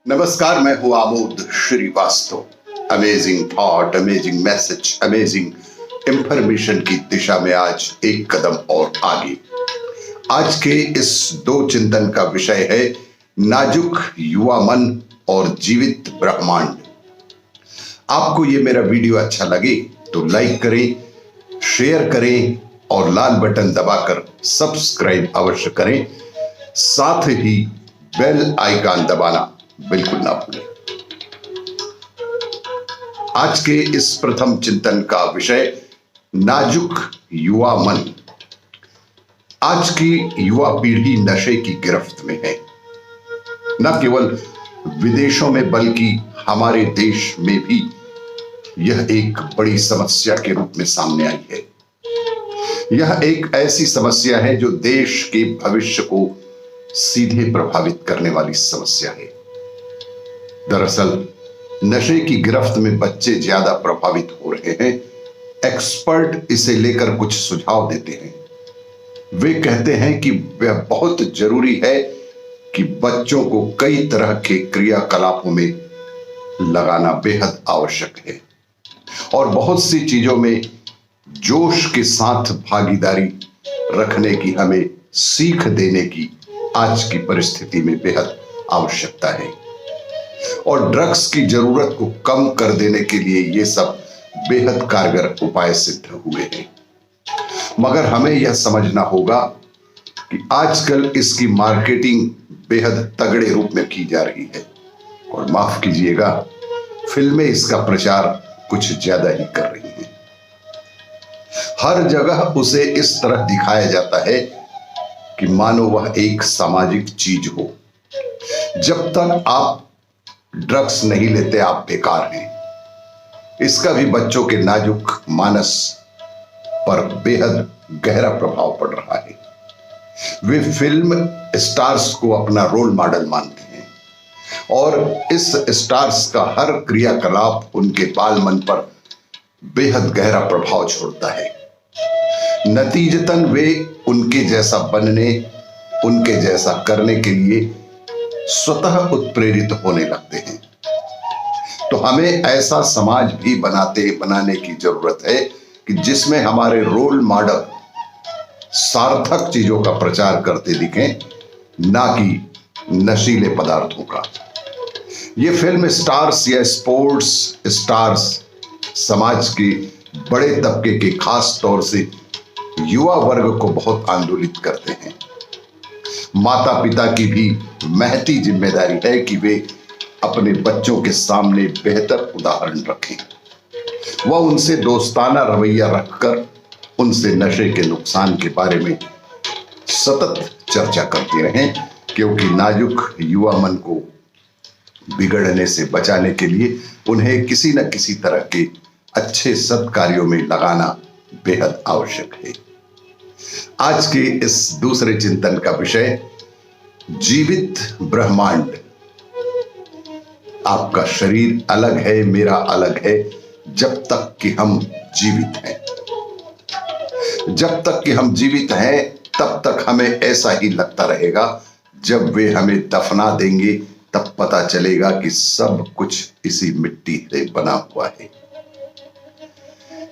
नमस्कार, मैं हूं Amod Shrivastava. Amazing thought, amazing message, amazing information की दिशा में आज एक कदम और आगे। आज के इस दो चिंतन का विषय है नाजुक युवा मन और जीवित ब्रह्मांड। आपको ये मेरा वीडियो अच्छा लगे तो लाइक करें, शेयर करें और लाल बटन दबाकर सब्सक्राइब अवश्य करें। साथ ही बेल आइकन दबाना बिल्कुल ना भूलें। आज के इस प्रथम चिंतन का विषय नाजुक युवा मन। आज की युवा पीढ़ी नशे की गिरफ्त में है, न केवल विदेशों में बल्कि हमारे देश में भी यह एक बड़ी समस्या के रूप में सामने आई है। यह एक ऐसी समस्या है जो देश के भविष्य को सीधे प्रभावित करने वाली समस्या है। दरअसल नशे की गिरफ्त में बच्चे ज्यादा प्रभावित हो रहे हैं। एक्सपर्ट इसे लेकर कुछ सुझाव देते हैं। वे कहते हैं कि वह बहुत जरूरी है कि बच्चों को कई तरह के क्रियाकलापों में लगाना बेहद आवश्यक है और बहुत सी चीजों में जोश के साथ भागीदारी रखने की हमें सीख देने की आज की परिस्थिति में बेहद आवश्यकता है। और ड्रग्स की जरूरत को कम कर देने के लिए ये सब बेहद कारगर उपाय सिद्ध हुए हैं। मगर हमें यह समझना होगा कि आजकल इसकी मार्केटिंग बेहद तगड़े रूप में की जा रही है और माफ कीजिएगा, फिल्में इसका प्रचार कुछ ज्यादा ही कर रही हैं। हर जगह उसे इस तरह दिखाया जाता है कि मानो वह एक सामाजिक चीज हो। जब तक आप ड्रग्स नहीं लेते आप बेकार हैं। इसका भी बच्चों के नाजुक मानस पर बेहद गहरा प्रभाव पड़ रहा है। वे फिल्म स्टार्स को अपना रोल मॉडल मानते हैं और इस स्टार्स का हर क्रियाकलाप उनके बाल मन पर बेहद गहरा प्रभाव छोड़ता है। नतीजतन वे उनके जैसा बनने, उनके जैसा करने के लिए स्वतः उत्प्रेरित होने लगते हैं। तो हमें ऐसा समाज भी बनाने की जरूरत है कि जिसमें हमारे रोल मॉडल सार्थक चीजों का प्रचार करते दिखें, ना कि नशीले पदार्थों का। ये फिल्म स्टार्स या स्पोर्ट्स स्टार्स समाज के बड़े तबके के खास तौर से युवा वर्ग को बहुत आंदोलित करते हैं। माता पिता की भी महती जिम्मेदारी है कि वे अपने बच्चों के सामने बेहतर उदाहरण रखें। वह उनसे दोस्ताना रवैया रखकर उनसे नशे के नुकसान के बारे में सतत चर्चा करते रहें, क्योंकि नाजुक युवा मन को बिगड़ने से बचाने के लिए उन्हें किसी न किसी तरह के अच्छे सत्कार्यों में लगाना बेहद आवश्यक है। आज के इस दूसरे चिंतन का विषय जीवित ब्रह्मांड। आपका शरीर अलग है, मेरा अलग है, जब तक कि हम जीवित हैं। जब तक कि हम जीवित हैं तब तक हमें ऐसा ही लगता रहेगा। जब वे हमें दफना देंगे तब पता चलेगा कि सब कुछ इसी मिट्टी से बना हुआ है।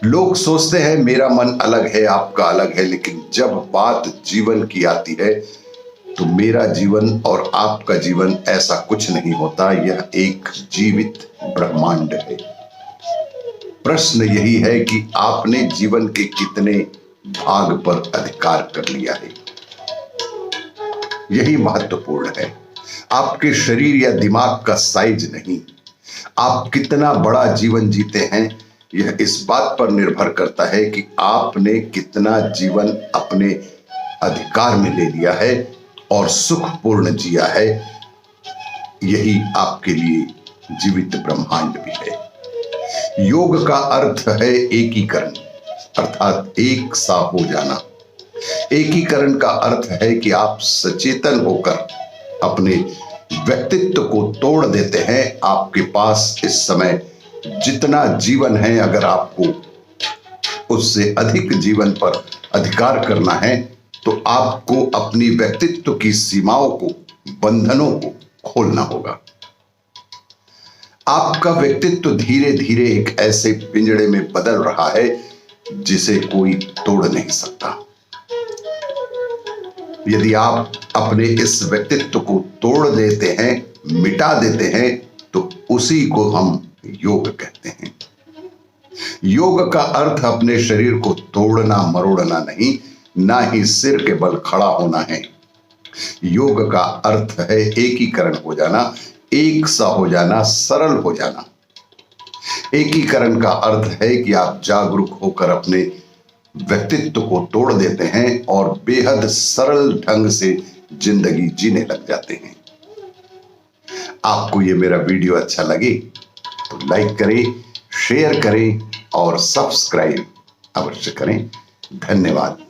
लोग सोचते हैं मेरा मन अलग है, आपका अलग है, लेकिन जब बात जीवन की आती है तो मेरा जीवन और आपका जीवन ऐसा कुछ नहीं होता। यह एक जीवित ब्रह्मांड है। प्रश्न यही है कि आपने जीवन के कितने भाग पर अधिकार कर लिया है। यही महत्वपूर्ण है। आपके शरीर या दिमाग का साइज नहीं, आप कितना बड़ा जीवन जीते हैं यह इस बात पर निर्भर करता है कि आपने कितना जीवन अपने अधिकार में ले लिया है और सुखपूर्ण जिया है। यही आपके लिए जीवित ब्रह्मांड भी है। योग का अर्थ है एकीकरण, अर्थात एक सा हो जाना। एकीकरण का अर्थ है कि आप सचेतन होकर अपने व्यक्तित्व को तोड़ देते हैं। आपके पास इस समय जितना जीवन है, अगर आपको उससे अधिक जीवन पर अधिकार करना है तो आपको अपनी व्यक्तित्व की सीमाओं को, बंधनों को खोलना होगा। आपका व्यक्तित्व धीरे धीरे एक ऐसे पिंजड़े में बदल रहा है जिसे कोई तोड़ नहीं सकता। यदि आप अपने इस व्यक्तित्व को तोड़ देते हैं, मिटा देते हैं, तो उसी को हम योग कहते हैं। योग का अर्थ अपने शरीर को तोड़ना मरोड़ना नहीं, ना ही सिर के बल खड़ा होना है। योग का अर्थ है एकीकरण हो जाना, एक सा हो जाना, सरल हो जाना। एकीकरण का अर्थ है कि आप जागरूक होकर अपने व्यक्तित्व को तोड़ देते हैं और बेहद सरल ढंग से जिंदगी जीने लग जाते हैं। आपको ये मेरा वीडियो अच्छा लगे तो लाइक करें, शेयर करें और सब्सक्राइब अवश्य करें। धन्यवाद।